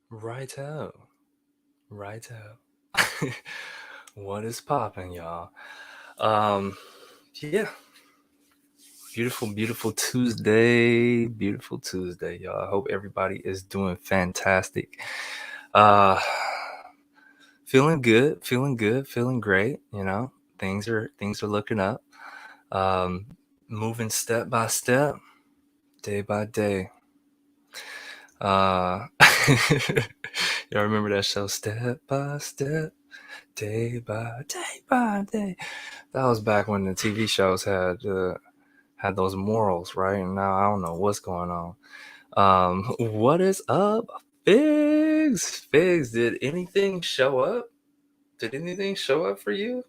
Righto, righto. What is poppin', y'all? Um, yeah, beautiful Tuesday, y'all. I hope everybody is doing fantastic. Uh, feeling great. Things are looking up. Um, moving step by step, day by day. Uh, y'all remember that show, Step by Step, day by day. That was back when the TV shows had those morals, right? And now I don't know what's going on. What is up, Figs? Figs, did anything show up? Did anything show up for you?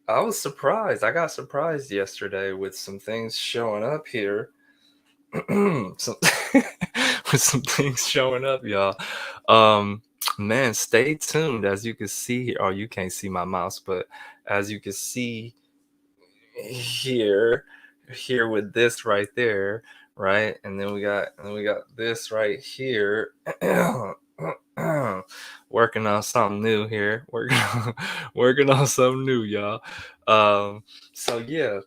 I was surprised. I got surprised yesterday with some things showing up here. some, with some things showing up, y'all. Um, man, stay tuned. As you can see here, oh, you can't see my mouse, but as you can see here, with this right there, right, and then we got this right here. Working on something new here. Working on something new, y'all. So yeah.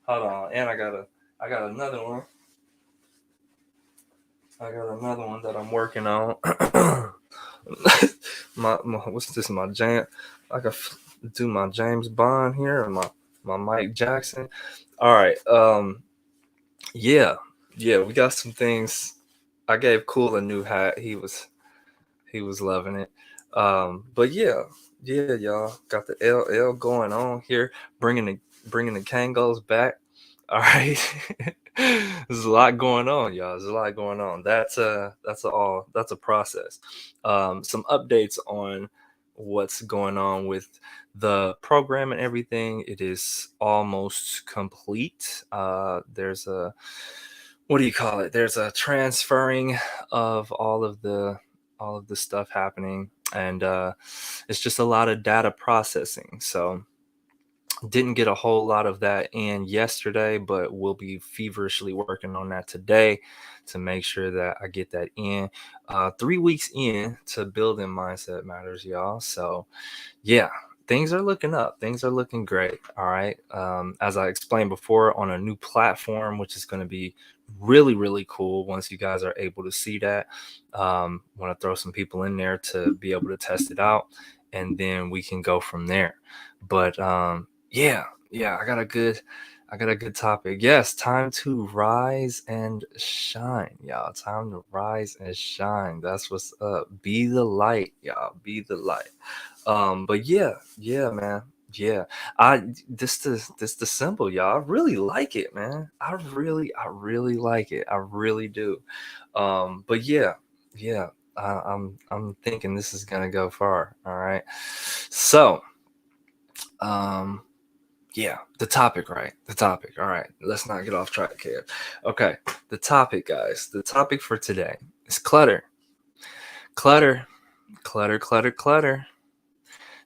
Hold on, and I got another one. I got another one that I'm working on. my what's this? My jam. I can do my James Bond here and my Mike Jackson. All right. Yeah, yeah. We got some things. I gave Cool a new hat. He was loving it. But yeah, y'all got the LL going on here, bringing the Kangos back. All right, there's a lot going on, y'all. There's a lot going on. That's a process. Some updates on what's going on with the program and everything. It is almost complete. There's a what do you call it? There's a transferring of all of the stuff happening, and it's just a lot of data processing. So didn't get a whole lot of that in yesterday, but we'll be feverishly working on that today to make sure that I get that in. 3 weeks in to building Mindset Matters, y'all. So yeah, things are looking up. Things are looking great. All right. As I explained before, on a new platform, which is going to be really, really cool once you guys are able to see that. Want to throw some people in there to be able to test it out, and then we can go from there. But yeah, I got a good topic. Yes, time to rise and shine, y'all. Time to rise and shine. That's what's up. Be the light, y'all. Be the light. But yeah, man. Yeah. This the symbol, y'all. I really like it, man. I really like it. I really do. But yeah. I'm thinking this is gonna go far. All right. So, um, yeah, the topic, right? The topic. All right. Let's not get off track here. Okay. The topic, guys. The topic for today is clutter. Clutter. Clutter, clutter, clutter.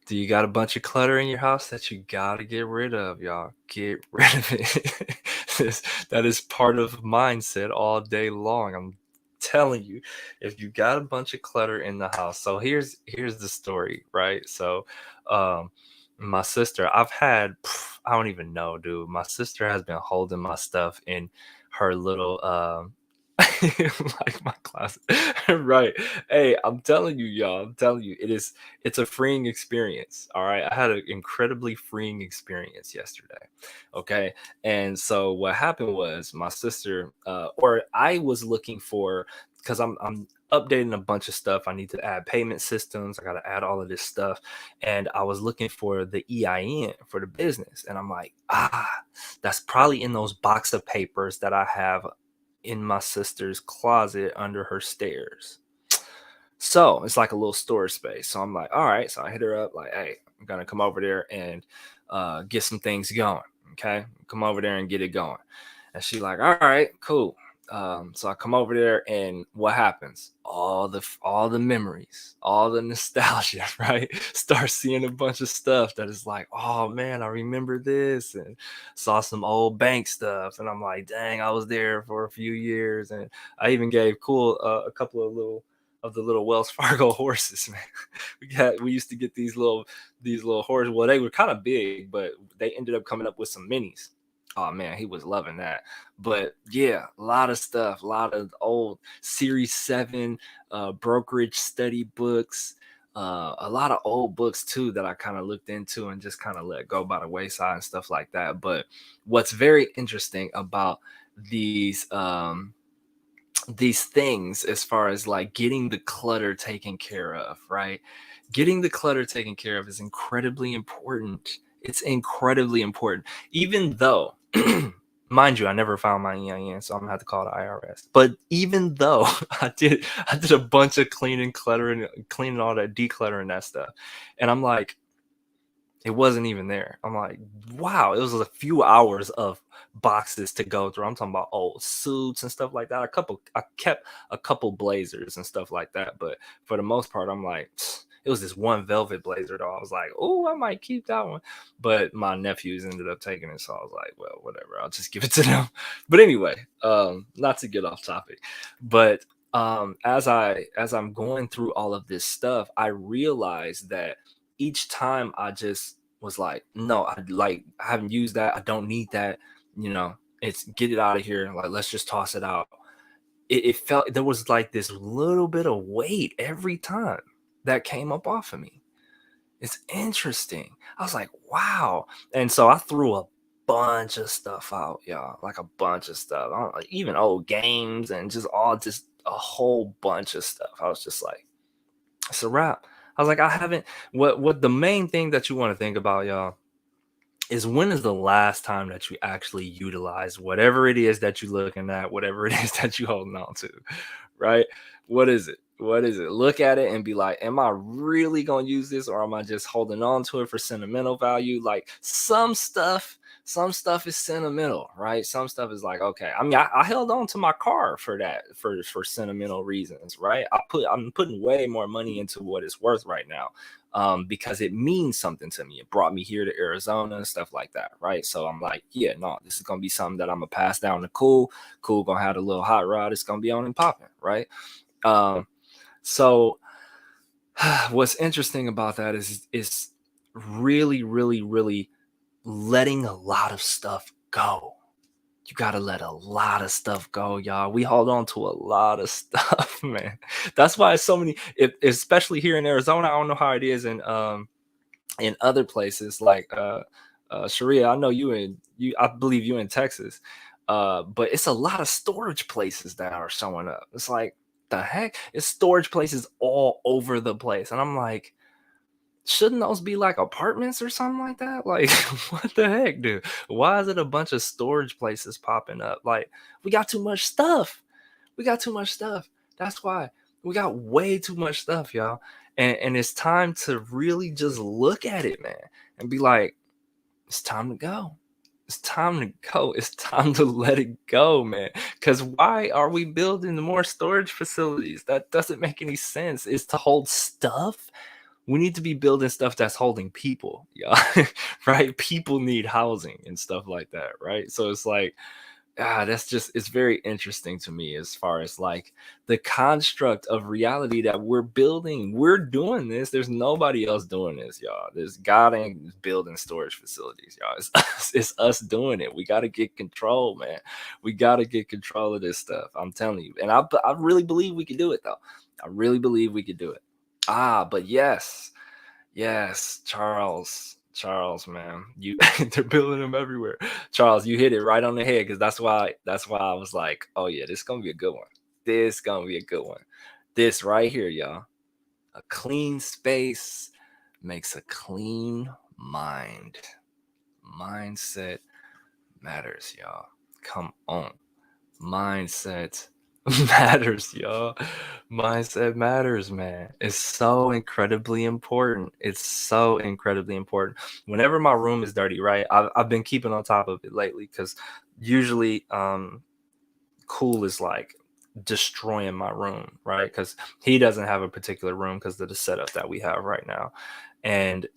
Do you got a bunch of clutter in your house that you gotta get rid of, y'all? Get rid of it. That is part of mindset all day long. I'm telling you, if you got a bunch of clutter in the house. So here's the story, right? So, um, my sister, I don't even know, dude. My sister has been holding my stuff in her little like my closet, right? Hey, I'm telling you, y'all. I'm telling you, it's a freeing experience. All right. I had an incredibly freeing experience yesterday. Okay. And so what happened was my sister, or I was looking for, because I'm updating a bunch of stuff. I need to add payment systems. I got to add all of this stuff. And I was looking for the EIN for the business. And I'm like, that's probably in those box of papers that I have in my sister's closet under her stairs. So it's like a little storage space. So I'm like, all right. So I hit her up, like, hey, I'm gonna come over there and get some things going. Okay. Come over there and get it going. And she like, all right, cool. So I come over there, and what happens? All the memories, all the nostalgia, right? Start seeing a bunch of stuff that is like, oh man, I remember this, and saw some old bank stuff, and I'm like, dang, I was there for a few years, and I even gave cool a couple of the little Wells Fargo horses, man. We used to get these little horses. Well, they were kind of big, but they ended up coming up with some minis. Oh man, he was loving that. But yeah, a lot of stuff, a lot of old Series 7 brokerage study books, a lot of old books too that I kind of looked into and just kind of let go by the wayside and stuff like that. But what's very interesting about these these things, as far as like getting the clutter taken care of, right? Getting the clutter taken care of is incredibly important. It's incredibly important. Even though, mind you, I never found my EIN, so I'm gonna have to call the IRS. But even though I did a bunch of cleaning, cluttering, cleaning all that, decluttering that stuff, and I'm like, it wasn't even there. I'm like, wow, it was a few hours of boxes to go through. I'm talking about old suits and stuff like that. I kept a couple blazers and stuff like that, but for the most part, I'm like, it was this one velvet blazer though. I was like, oh, I might keep that one, but my nephews ended up taking it, so I was like, well, whatever, I'll just give it to them. But anyway, not to get off topic, but as I'm going through all of this stuff, I realized that each time I just was like, no, I haven't used that. I don't need that. It's get it out of here. Like, let's just toss it out. It felt there was like this little bit of weight every time that came up off of me. It's interesting. I was like, wow. And so I threw a bunch of stuff out, y'all. Like a bunch of stuff. Like, even old games and just a whole bunch of stuff. I was just like, it's a wrap. I was like, I haven't. What the main thing that you want to think about, y'all, is when is the last time that you actually utilize whatever it is that you're looking at, whatever it is that you're holding on to, right? What is it? What is it? Look at it and be like, am I really going to use this, or am I just holding on to it for sentimental value? Like some stuff is sentimental, right? Some stuff is like, okay. I mean, I held on to my car for that, for sentimental reasons, right? I'm putting way more money into what it's worth right now, because it means something to me. It brought me here to Arizona and stuff like that, right? So I'm like, yeah, no, this is gonna be something that I'm gonna pass down to Cool. Cool gonna have a little hot rod. It's gonna be on and popping, right? Um, so what's interesting about that is really, really, really letting a lot of stuff go. You gotta let a lot of stuff go, y'all. We hold on to a lot of stuff, man. That's why so many, especially here in Arizona. I don't know how it is in other places like Sharia. I know I believe you in Texas. But it's a lot of storage places that are showing up. It's like, the heck? It's storage places all over the place. And I'm like, shouldn't those be like apartments or something like that? Like, what the heck, dude? Why is it a bunch of storage places popping up? Like, we got too much stuff. We got too much stuff. That's why we got way too much stuff, y'all. And it's time to really just look at it, man, and be like, it's time to go. It's time to go. It's time to let it go, man. Because why are we building more storage facilities? That doesn't make any sense. It's to hold stuff. We need to be building stuff that's holding people, yeah. Right? People need housing and stuff like that, right? So it's like, that's just, it's very interesting to me, as far as like the construct of reality that we're building. We're doing this. There's nobody else doing this, y'all. There's God ain't building storage facilities, y'all. It's us doing it. We got to get control, man. We got to get control of this stuff. I'm telling you. And I really believe we can do it, though. I really believe we could do it. But yes, yes, Charles, man, you they're building them everywhere. Charles, you hit it right on the head, because that's why I was like, oh yeah, this is gonna be a good one. This gonna be a good one. This right here, y'all. A clean space makes a clean mind. Mindset matters, y'all. Come on. Mindset matters, y'all. Mindset matters, man. It's so incredibly important. It's so incredibly important. Whenever my room is dirty, right? I've been keeping on top of it lately, because usually, Cool is like destroying my room, right? Because he doesn't have a particular room because of the setup that we have right now. And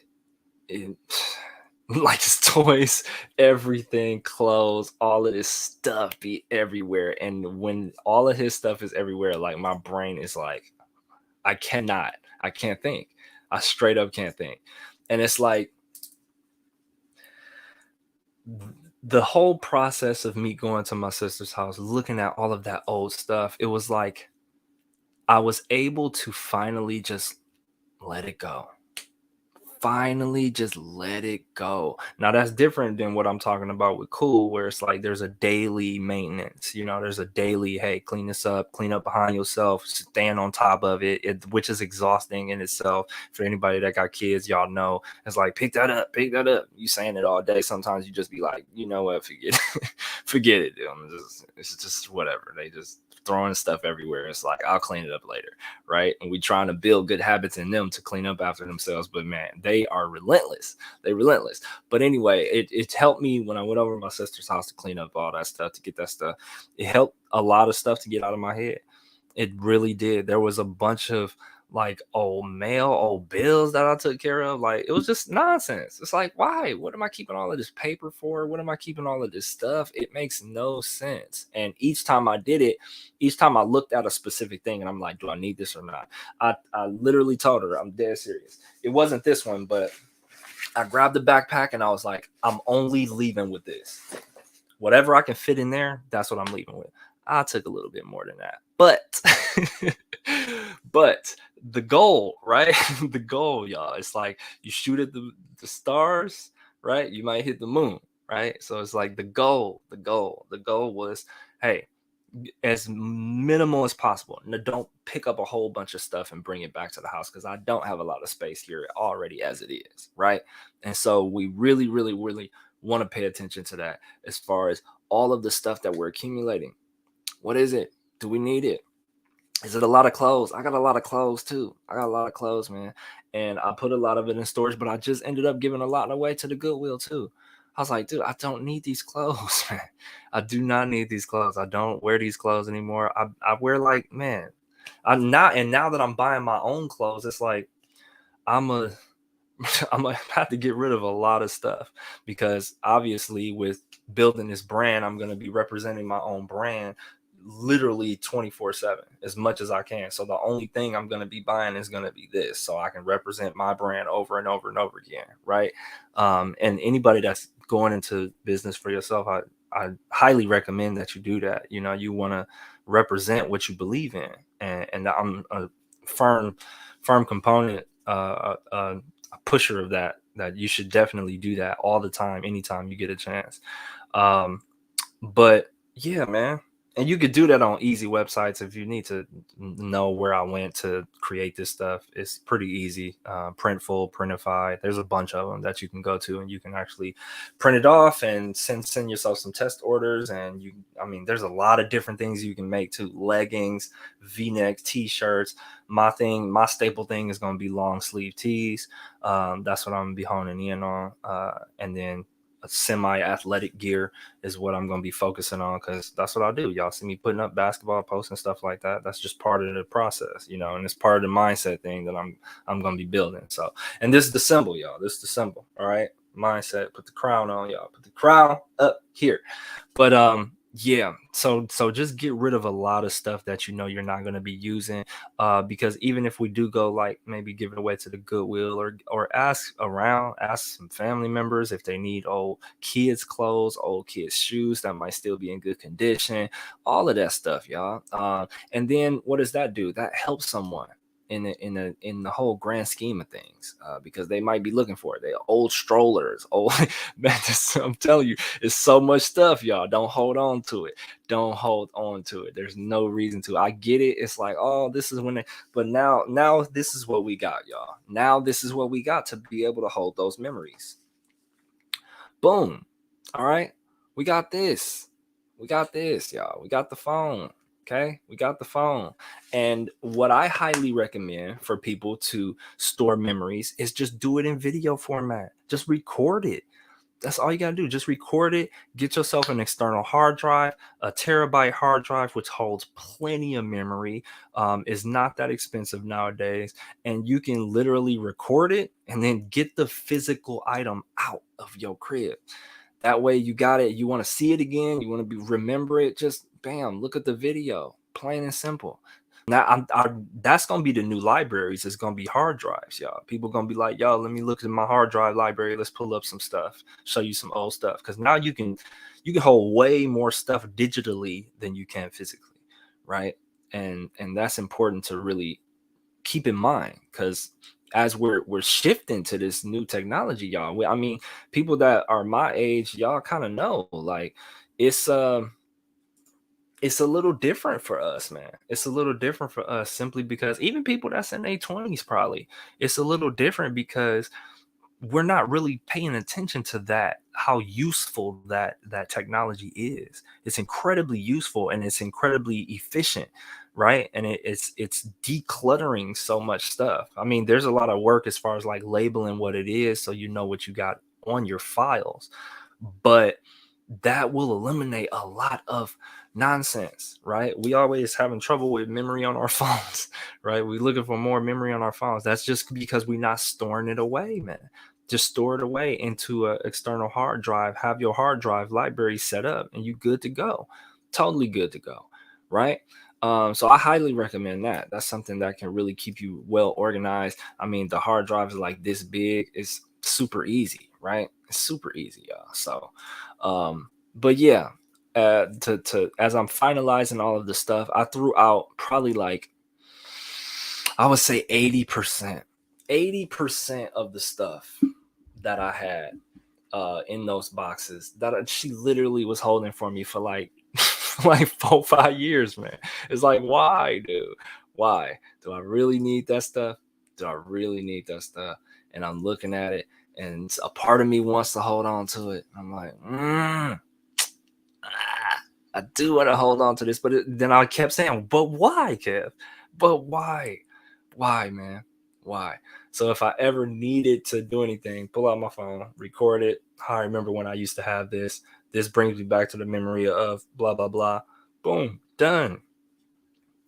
it, like his toys, everything, clothes, all of this stuff be everywhere. And when all of his stuff is everywhere, like my brain is like, I can't think. I straight up can't think. And it's like the whole process of me going to my sister's house, looking at all of that old stuff, it was like I was able to finally just let it go. Finally just let it go. Now that's different than what I'm talking about with cool, where it's like there's a daily maintenance, there's a daily, hey, clean this up, clean up behind yourself, stand on top of which is exhausting in itself. For anybody that got kids, y'all know it's like pick that up, pick that up. You saying it all day. Sometimes you just be like, you know what, forget it. Forget it, dude. It's just whatever. They just throwing stuff everywhere. It's like I'll clean it up later, right? And we trying to build good habits in them to clean up after themselves. But man, they are relentless. They relentless. But anyway, it helped me when I went over to my sister's house to clean up all that stuff, to get that stuff. It helped a lot of stuff to get out of my head. It really did. There was a bunch of like old mail, old bills that I took care of. Like it was just nonsense. It's like, why? What am I keeping all of this paper for? What am I keeping all of this stuff? It makes no sense. And each time I did it, each time I looked at a specific thing and I'm like, do I need this or not? I literally told her, I'm dead serious. It wasn't this one, but I grabbed the backpack and I was like, I'm only leaving with this. Whatever I can fit in there, that's what I'm leaving with. I took a little bit more than that. But but the goal, right? The goal, y'all. It's like you shoot at the stars, right? You might hit the moon, right? So it's like the goal was, hey, as minimal as possible. Now, don't pick up a whole bunch of stuff and bring it back to the house because I don't have a lot of space here already as it is, right? And so we really, really, really want to pay attention to that as far as all of the stuff that we're accumulating. What is it? Do we need it? Is it a lot of clothes? I got a lot of clothes too. I got a lot of clothes, man. And I put a lot of it in storage, but I just ended up giving a lot away to the Goodwill too. I was like, dude, I don't need these clothes, man. I do not need these clothes. I don't wear these clothes anymore. I wear like, man, I'm not. And now that I'm buying my own clothes, it's like I'm a I'm gonna have to get rid of a lot of stuff because obviously with building this brand, I'm gonna be representing my own brand literally 24/7 as much as I can. So the only thing I'm gonna be buying is gonna be this, so I can represent my brand over and over and over again, right? And anybody that's going into business for yourself, I highly recommend that you do that. You want to represent what you believe in, and I'm a firm, firm component. A pusher of that you should definitely do that all the time, anytime you get a chance. But yeah, man. And you could do that on easy websites if you need to know where I went to create this stuff. It's pretty easy. Printful, Printify. There's a bunch of them that you can go to, and you can actually print it off and send yourself some test orders. And there's a lot of different things you can make too. Leggings, V-necks, t-shirts. My staple thing is going to be long sleeve tees. That's what I'm gonna be honing in on. And then a semi-athletic gear is what I'm going to be focusing on because that's what I do. Y'all see me putting up basketball posts and stuff like that. That's just part of the process, and it's part of the mindset thing that I'm going to be building. So, and this is the symbol, y'all. This is the symbol. All right, mindset. Put the crown on, y'all. Put the crown up here. But yeah, so just get rid of a lot of stuff that you're not going to be using, because even if we do go like maybe give it away to the Goodwill or ask around, ask some family members if they need old kids clothes, old kids shoes that might still be in good condition, all of that stuff, y'all. And then what does that do? That helps someone in the whole grand scheme of things, because they might be looking for it. They old strollers, old man. I'm telling you, it's so much stuff, y'all. Don't hold on to it. Don't hold on to it. There's no reason to. I get it. It's like, oh, this is when but now this is what we got, y'all. Now this is what we got to be able to hold those memories. Boom. All right. We got this. We got this, y'all. We got the phone. Okay. We got the phone. And what I highly recommend for people to store memories is just do it in video format. Just record it. That's all you gotta do. Just record it. Get yourself an external hard drive, a terabyte hard drive, which holds plenty of memory. Is not that expensive nowadays, and you can literally record it and then get the physical item out of your crib. That way, you got it. You want to see it again. You want to be remember it. Just bam, look at the video. Plain and simple. Now, that's gonna be the new libraries. It's gonna be hard drives, y'all. People gonna be like, "Yo, let me look at my hard drive library. Let's pull up some stuff, show you some old stuff." Because now you can hold way more stuff digitally than you can physically, right? And that's important to really keep in mind, because as we're shifting to this new technology, y'all. I mean, people that are my age, y'all kind of know, like it's it's a little different for us, man. It's a little different for us simply because even people that's in their 20s, probably, it's a little different because we're not really paying attention to that, how useful that technology is. It's incredibly useful and it's incredibly efficient, right? And it's decluttering so much stuff. I mean, there's a lot of work as far as like labeling what it is so you know what you got on your files, but that will eliminate a lot of nonsense, right? We always having trouble with memory on our phones, right? We looking for more memory on our phones. That's just because we're not storing it away, man. Just store it away into an external hard drive. Have your hard drive library set up, and you good to go. Totally good to go, right? So I highly recommend that. That's something that can really keep you well organized. I mean, the hard drive is like this big. It's super easy, right? It's super easy, y'all. So, but yeah, to as I'm finalizing all of the stuff, I threw out probably like, I would say 80%. 80% of the stuff that I had in those boxes that she literally was holding for me for like like 4 5 years, man. It's like, why, dude? Why do I really need that stuff? Do I really need that stuff? And I'm looking at it, and a part of me wants to hold on to it. I'm like, I do want to hold on to this, but then I kept saying, but why, Kev? But why, man? Why? So if I ever needed to do anything, pull out my phone, record it. I remember when I used to have this. This brings me back to the memory of blah blah blah. Boom, done.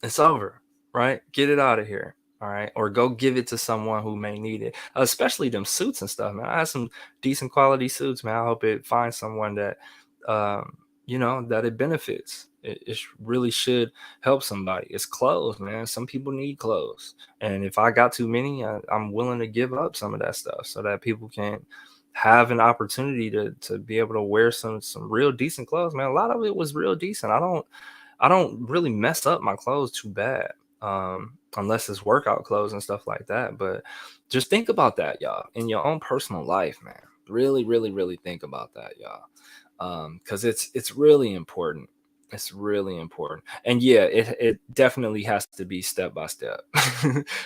It's over, right? Get it out of here. All right. Or go give it to someone who may need it. Especially them suits and stuff, man. I have some decent quality suits, man. I hope it finds someone that that it benefits. It really should help somebody. It's clothes, man. Some people need clothes. And if I got too many, I'm willing to give up some of that stuff so that people can have an opportunity to be able to wear some real decent clothes, man. A lot of it was real decent. I don't really mess up my clothes too bad, unless it's workout clothes and stuff like that. But just think about that, y'all, in your own personal life, man. Really, really, really think about that, y'all, because it's really important. It's really important, and yeah, it definitely has to be step by step,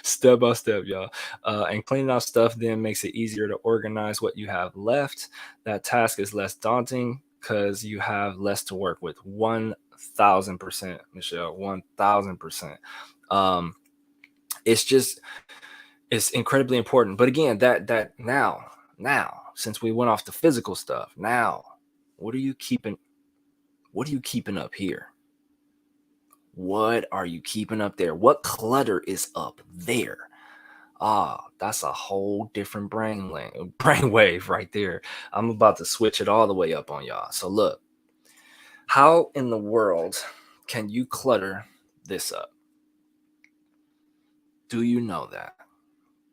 step by step, y'all. And cleaning out stuff then makes it easier to organize what you have left. That task is less daunting because you have less to work with. 1,000%, Michelle. 1,000%. Um, it's just it's incredibly important. But again, that now, since we went off the physical stuff, now what are you keeping? What are you keeping up here? What are you keeping up there? What clutter is up there? That's a whole different brain wave right there. I'm about to switch it all the way up on y'all. So look, how in the world can you clutter this up? Do you know that?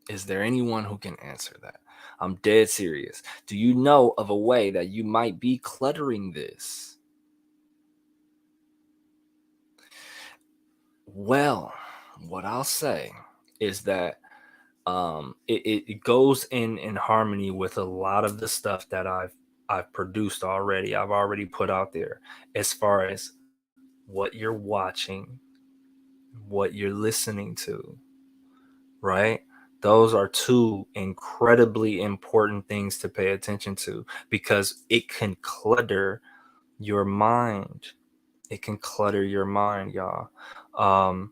Is there anyone who can answer that? I'm dead serious. Do you know of a way that you might be cluttering this? Well, what I'll say is that it goes in harmony with a lot of the stuff that I've produced already. I've already put out there as far as what you're watching, what you're listening to, right? Those are two incredibly important things to pay attention to because it can clutter your mind. It can clutter your mind, y'all. Um,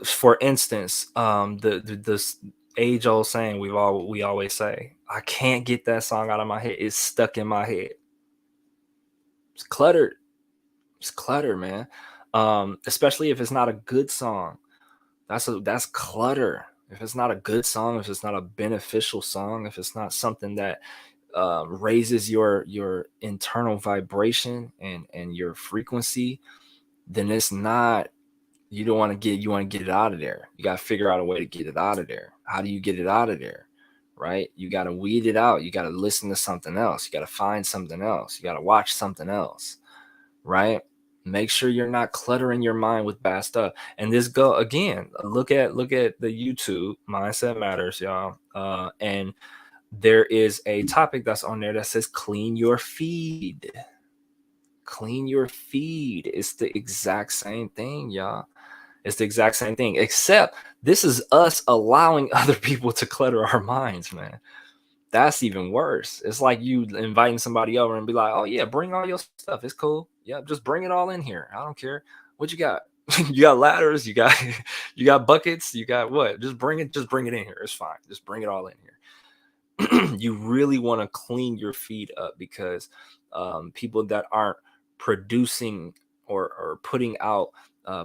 for instance, the age old saying we always say, I can't get that song out of my head. It's stuck in my head. It's cluttered. It's clutter, man. Especially if it's not a good song. That's clutter. If it's not a good song, if it's not a beneficial song, if it's not something that raises your internal vibration and your frequency, then it's not. You don't want to get. You want to get it out of there. You got to figure out a way to get it out of there. How do you get it out of there? Right? You got to weed it out. You got to listen to something else. You got to find something else. You got to watch something else. Right? Make sure you're not cluttering your mind with bad stuff. And this go again. Look at the YouTube Mindset Matters, y'all. And there is a topic that's on there that says clean your feed. Clean your feed. It's the exact same thing, y'all. It's the exact same thing, except this is us allowing other people to clutter our minds, man. That's even worse. It's like you inviting somebody over and be like, "Oh yeah, bring all your stuff. It's cool. Yeah, just bring it all in here. I don't care what you got. You got ladders. You got you got buckets. You got what? Just bring it. Just bring it in here. It's fine. Just bring it all in here." You really want to clean your feed up because people that aren't producing or putting out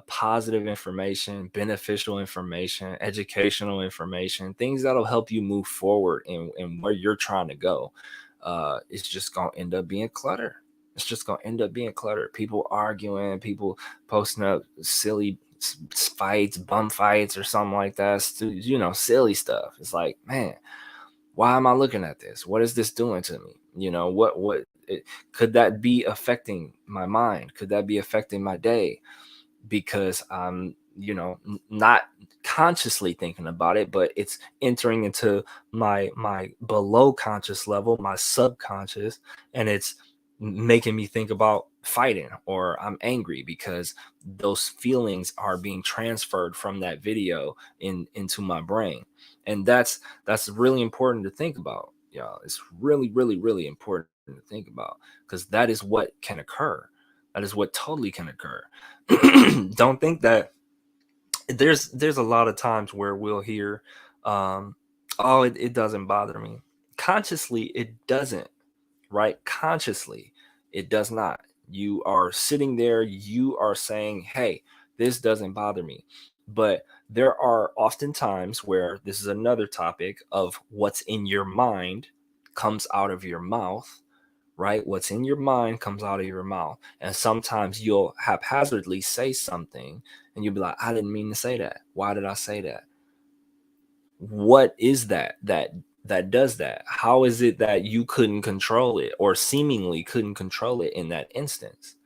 positive information, beneficial information, educational information, things that'll help you move forward in where you're trying to go, it's just going to end up being clutter. It's just going to end up being clutter. People arguing, people posting up silly fights, bum fights, or something like that. Silly stuff. It's like, man, why am I looking at this? What is this doing to me? Could that be affecting my mind? Could that be affecting my day? Because I'm, not consciously thinking about it, but it's entering into my below conscious level, my subconscious, and it's making me think about fighting or I'm angry because those feelings are being transferred from that video into my brain. And that's really important to think about. It's really, really, really important to think about because that is what can occur. That is what totally can occur. Don't think that there's a lot of times where we'll hear, um, oh, it doesn't bother me. Consciously, it doesn't, right? Consciously, it does not. You are sitting there, you are saying, hey, this doesn't bother me. But there are often times where this is another topic of what's in your mind comes out of your mouth, right? What's in your mind comes out of your mouth. And sometimes you'll haphazardly say something and you'll be like, I didn't mean to say that. Why did I say that? What is that does that? How is it that you couldn't control it or seemingly couldn't control it in that instance?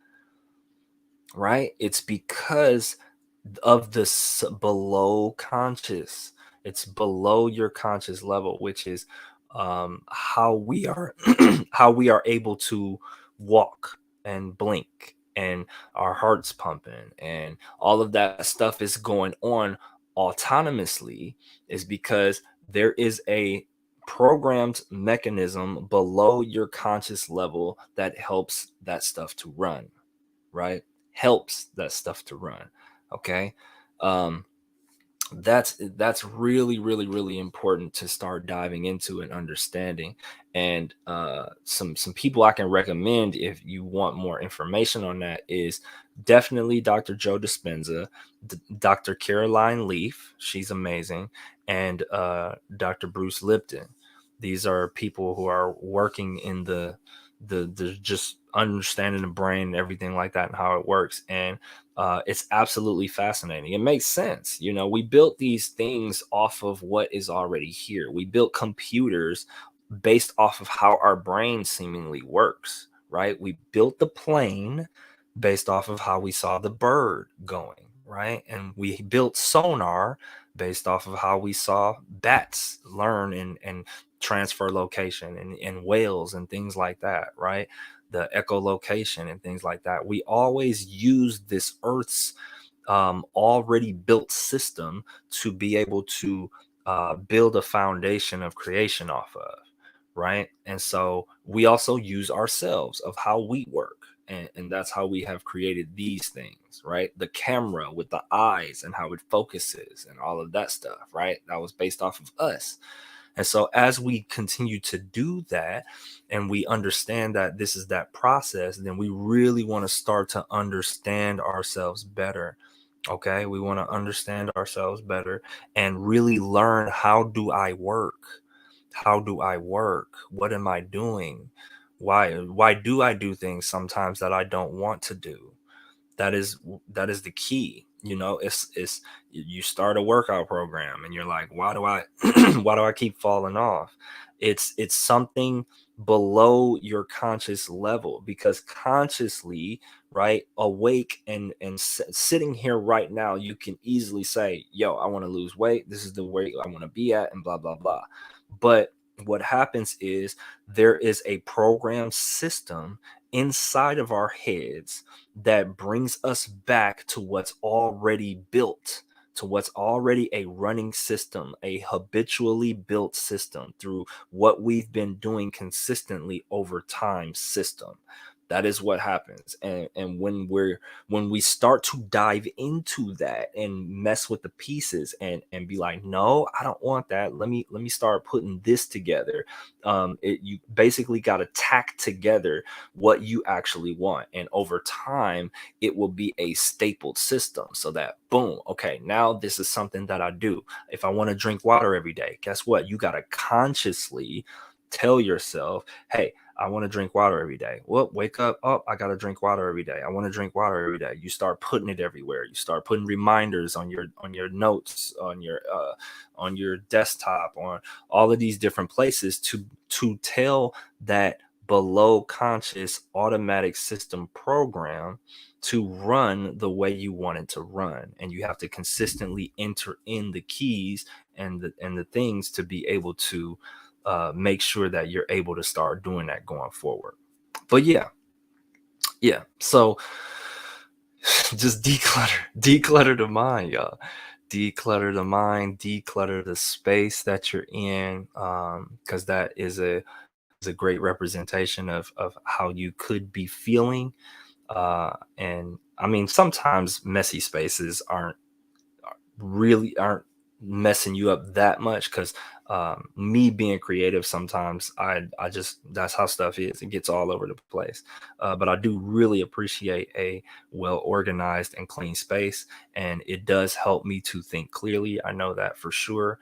Right? It's because of the below conscious. It's below your conscious level, which is how we are how we are able to walk and blink and our hearts pumping and all of that stuff is going on autonomously is because there is a programmed mechanism below your conscious level that helps that stuff to run, right? Helps that stuff to run. Okay. Um, that's really, really, really important to start diving into and understanding. And some people I can recommend if you want more information on that is definitely Dr. Joe Dispenza, Dr. Caroline Leaf, she's amazing, and Dr. Bruce Lipton. These are people who are working in the just understanding the brain and everything like that and how it works. And it's absolutely fascinating. It makes sense. We built these things off of what is already here. We built computers based off of how our brain seemingly works, right? We built the plane based off of how we saw the bird going, right? And we built sonar based off of how we saw bats learn and transfer location and whales and things like that, right? The echolocation and things like that. We always use this Earth's already built system to be able to build a foundation of creation off of, right? And so we also use ourselves of how we work. And that's how we have created these things, right? The camera with the eyes and how it focuses and all of that stuff, right? That was based off of us. And so as we continue to do that and we understand that this is that process, then we really want to start to understand ourselves better. Okay, we want to understand ourselves better and really learn, how do I work? How do I work? What am I doing? Why do I do things sometimes that I don't want to do? That is the key. It's you start a workout program and you're like, why do I why do I keep falling off? It's something below your conscious level, because consciously, right, awake and sitting here right now, you can easily say, yo, I want to lose weight, this is the weight I want to be at, and blah blah blah. But what happens is, there is a program system inside of our heads that brings us back to what's already built, to what's already a running system, a habitually built system through what we've been doing consistently over time system. That is what happens. And when we start to dive into that and mess with the pieces and be like, no, I don't want that. Let me start putting this together. You basically got to tack together what you actually want. And over time, it will be a stapled system, so that boom, okay, now this is something that I do. If I want to drink water every day, guess what? You got to consciously tell yourself, hey, I want to drink water every day. Well, wake up. Oh, I got to drink water every day. I want to drink water every day. You start putting it everywhere. You start putting reminders on your notes, on your desktop, on all of these different places to tell that below conscious automatic system program to run the way you want it to run. And you have to consistently enter in the keys and the things to be able to make sure that you're able to start doing that going forward. But yeah, so just declutter the mind, y'all. Declutter the mind, declutter the space that you're in, because that is a great representation of how you could be feeling. And I mean, sometimes messy spaces aren't messing you up that much, because me being creative, sometimes I just, that's how stuff is, it gets all over the place. But I do really appreciate a well organized and clean space, and it does help me to think clearly, I know that for sure.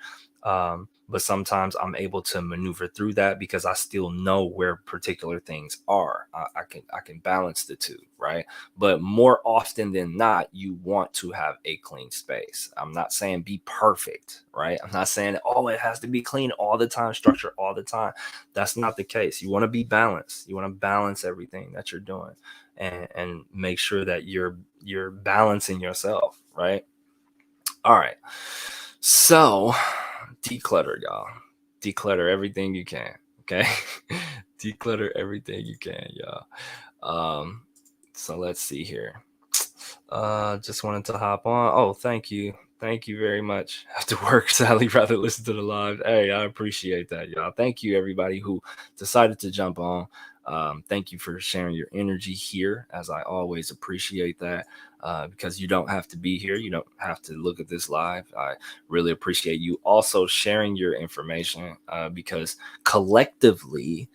But sometimes I'm able to maneuver through that because I still know where particular things are. I can balance the two, right? But more often than not, you want to have a clean space. I'm not saying be perfect, right? I'm not saying, oh, it has to be clean all the time, structure all the time. That's not the case. You want to be balanced. You want to balance everything that you're doing, and make sure that you're balancing yourself, right? All right. So declutter, y'all. Declutter everything you can. Okay. Declutter everything you can, y'all. Um, so let's see here. Just wanted to hop on. Oh, thank you. Thank you very much. After work, Sally rather listen to the live. Hey, I appreciate that, y'all. Thank you, everybody who decided to jump on. Thank you for sharing your energy here, as I always appreciate that. Because you don't have to be here. You don't have to look at this live. I really appreciate you also sharing your information, because collectively,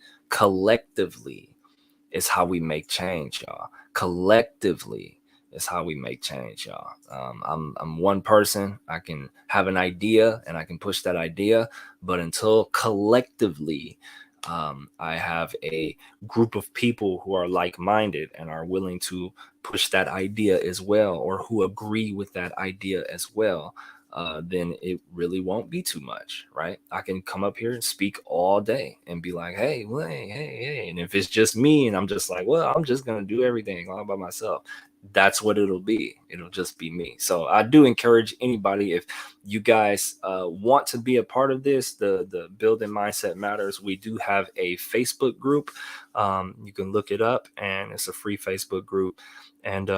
is how we make change, y'all. Collectively is how we make change, y'all. I'm one person. I can have an idea and I can push that idea, but until collectively, I have a group of people who are like-minded and are willing to push that idea as well, or who agree with that idea as well, then it really won't be too much, right? I can come up here and speak all day and be like, hey, well, hey. And if it's just me and I'm just like, well, I'm just going to do everything all by myself, that's what it'll be. It'll just be me. So I do encourage anybody, if you guys want to be a part of this, the Building Mindset Matters, we do have a Facebook group. You can look it up, and it's a free Facebook group. And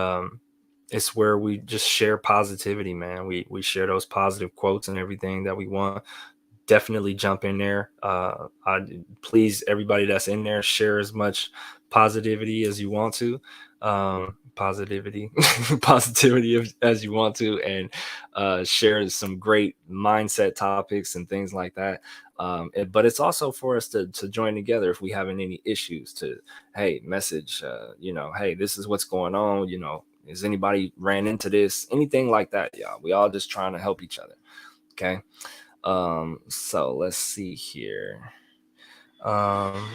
it's where we just share positivity, man. We share those positive quotes and everything that we want. Definitely jump in there. Please, everybody that's in there, share as much positivity as you want to, positivity, positivity as you want to, and share some great mindset topics and things like that. But it's also for us to join together if we having any issues to, hey, message, hey, this is what's going on. Is anybody ran into this? Anything like that, y'all. We all just trying to help each other. Okay. So let's see here. Um,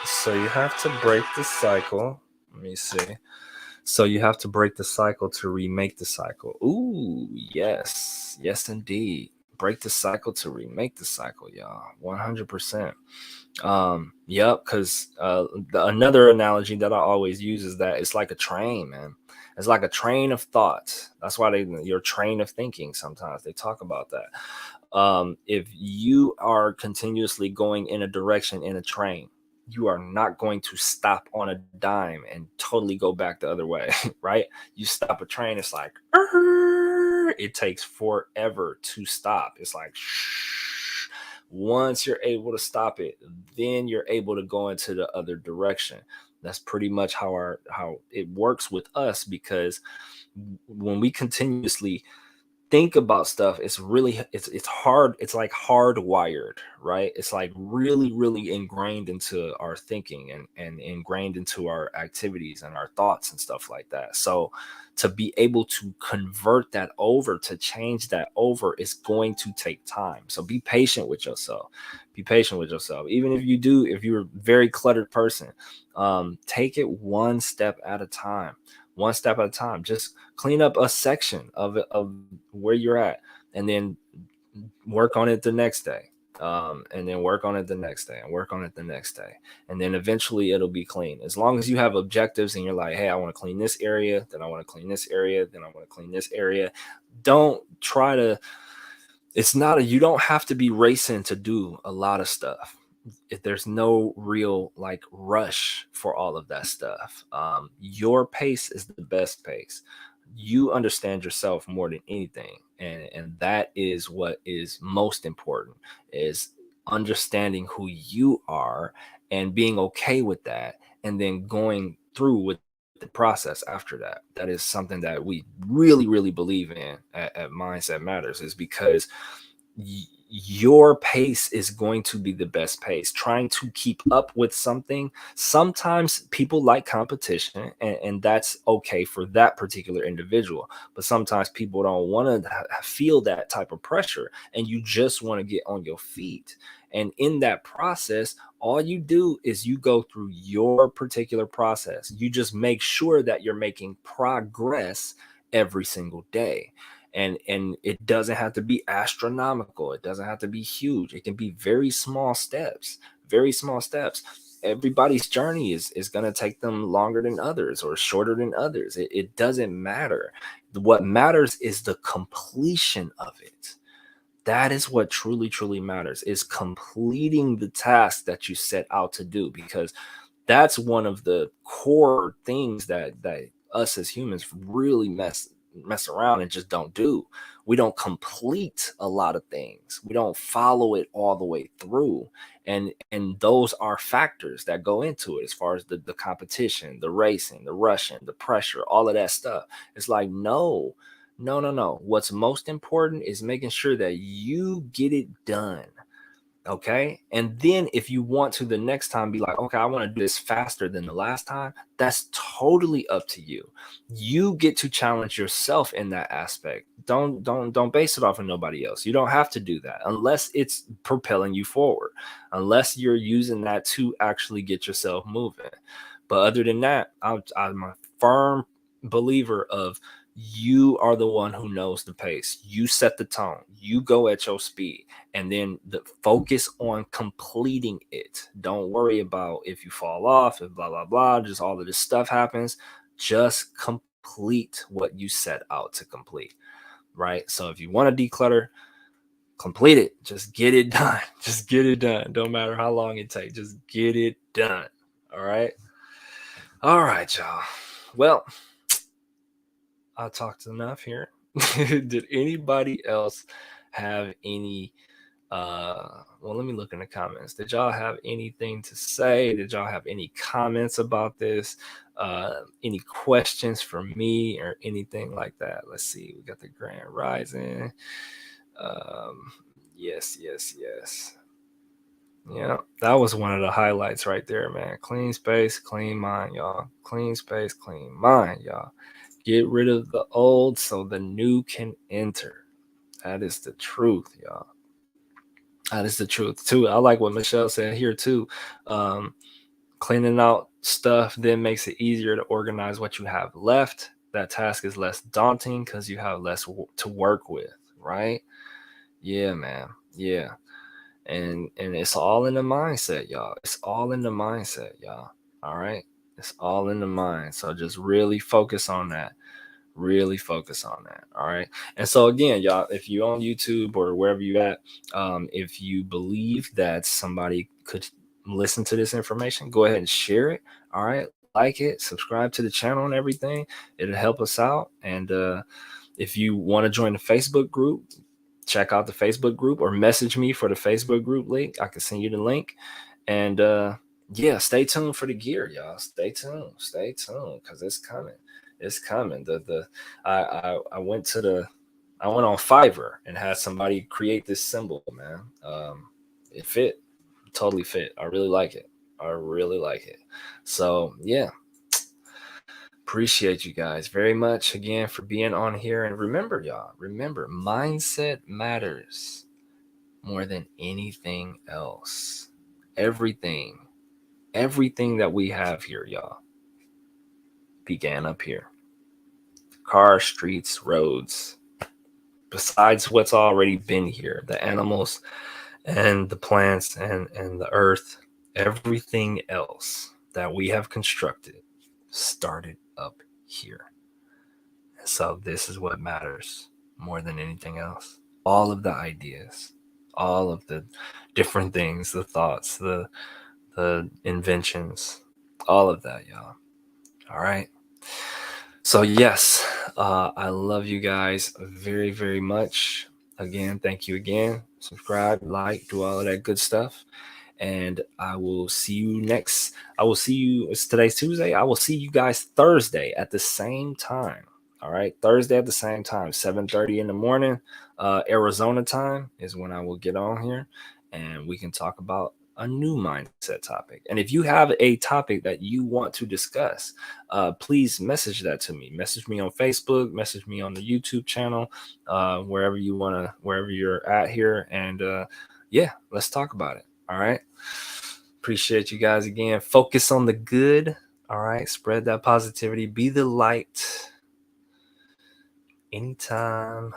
so you have to break the cycle. Let me see. So you have to break the cycle to remake the cycle. Ooh, yes. Yes, indeed. Break the cycle to remake the cycle, y'all. 100%. Yep, because another analogy that I always use is that it's like a train, man. It's like a train of thought. That's why your train of thinking, sometimes they talk about that. If you are continuously going in a direction in a train, you are not going to stop on a dime and totally go back the other way, right? You stop a train, it's like, "Arr!" It takes forever to stop. It's like, shh. Once you're able to stop it, then you're able to go into the other direction. That's pretty much how it works with us, because when we continuously think about stuff, it's hard. It's like hardwired, right? It's like really ingrained into our thinking, and ingrained into our activities and our thoughts and stuff like that. So to be able to convert that over, to change that over, is going to take time. So be patient with yourself. Be patient with yourself. Even if you're a very cluttered person, take it one step at a time. One step at a time. Just clean up a section of where you're at, and then work on it the next day, and then work on it the next day, and work on it the next day, and then eventually it'll be clean. As long as you have objectives and you're like, hey, I want to clean this area, then I want to clean this area, then I want to clean this area. Don't try to It's not a You don't have to be racing to do a lot of stuff. If there's no real like rush for all of that stuff. Your pace is the best pace. You understand yourself more than anything, and that is what is most important, is understanding who you are and being okay with that, and then going through with the process after that. That is something that we really believe in at Mindset Matters, is because your pace is going to be the best pace. Trying to keep up with something, sometimes people like competition, and that's okay for that particular individual. But sometimes people don't want to feel that type of pressure, and you just want to get on your feet. And in that process, all you do is you go through your particular process. You just make sure that you're making progress every single day. And it doesn't have to be astronomical. It doesn't have to be huge. It can be very small steps. Very small steps. Everybody's journey is going to take them longer than others, or shorter than others. It doesn't matter. What matters is the completion of it. That is what truly matters, is completing the task that you set out to do, because that's one of the core things that us as humans really mess around and just don't do. We don't complete a lot of things. We don't follow it all the way through. And those are factors that go into it, as far as the competition, the racing, the rushing, the pressure, all of that stuff. It's like, no. What's most important is making sure that you get it done. Okay. And then if you want to the next time be like, okay, I want to do this faster than the last time, that's totally up to you. You get to challenge yourself in that aspect. Don't base it off of nobody else. You don't have to do that unless it's propelling you forward, unless you're using that to actually get yourself moving. But other than that, I'm a firm believer of, you are the one who knows the pace. You set the tone. You go at your speed, and then focus on completing it. Don't worry about if you fall off and blah blah blah. Just all of this stuff happens. Just complete what you set out to complete. Right. So if you want to declutter, complete it. Just get it done. Just get it done. Don't matter how long it takes. Just get it done. All right. All right, y'all. Well, I talked enough here. Did anybody else have any Well, let me look in the comments. Did y'all have anything to say? Did y'all have any comments about this? Any questions for me or anything like that? Let's see. We got the Grand Rising. Um, yes, yes, yes. Yeah, that was one of the highlights right there, man. Clean space, clean mind, y'all. Clean space, clean mind, y'all. Get rid of the old so the new can enter. That is the truth, y'all. That is the truth too. I like what Michelle said here too. Um, Cleaning out stuff then makes it easier to organize what you have left. That task is less daunting because you have less to work with, right? Yeah, man. Yeah, and it's all in the mindset, y'all. It's all in the mindset, y'all. All right, it's all in the mind. So just really focus on that. Really focus on that. All right. And so again, y'all, if you're on YouTube or wherever you at, if you believe that somebody could listen to this information, go ahead and share it. All right. Like it, subscribe to the channel and everything. It'll help us out. And if you want to join the Facebook group, check out the Facebook group or message me for the Facebook group link. I can send you the link. And yeah, stay tuned for the gear, y'all. Stay tuned, because it's coming. It's coming. I went to I went on Fiverr and had somebody create this symbol, man. It fit, totally fit. I really like it. I really like it. So yeah, appreciate you guys very much again for being on here. And remember, y'all, remember, mindset matters more than anything else. Everything, everything that we have here, y'all, began up here. Cars, streets, roads, besides what's already been here, the animals and the plants and the earth, everything else that we have constructed started up here. So this is what matters more than anything else. All of the ideas, all of the different things, the thoughts, the inventions, all of that, y'all. All right. So yes, I love you guys very, very much. Again, thank you again. Subscribe, like, do all of that good stuff. And I will see you next. I will see you. It's today's Tuesday. I will see you guys Thursday at the same time. All right, Thursday at the same time, 7:30 in the morning, Arizona time is when I will get on here, and we can talk about a new mindset topic. And if you have a topic that you want to discuss, please message that to me. Message me on Facebook. Message me on the YouTube channel, wherever you wanna, wherever you're at here, and yeah, let's talk about it. All right. Appreciate you guys again. Focus on the good. All right. Spread that positivity. Be the light anytime.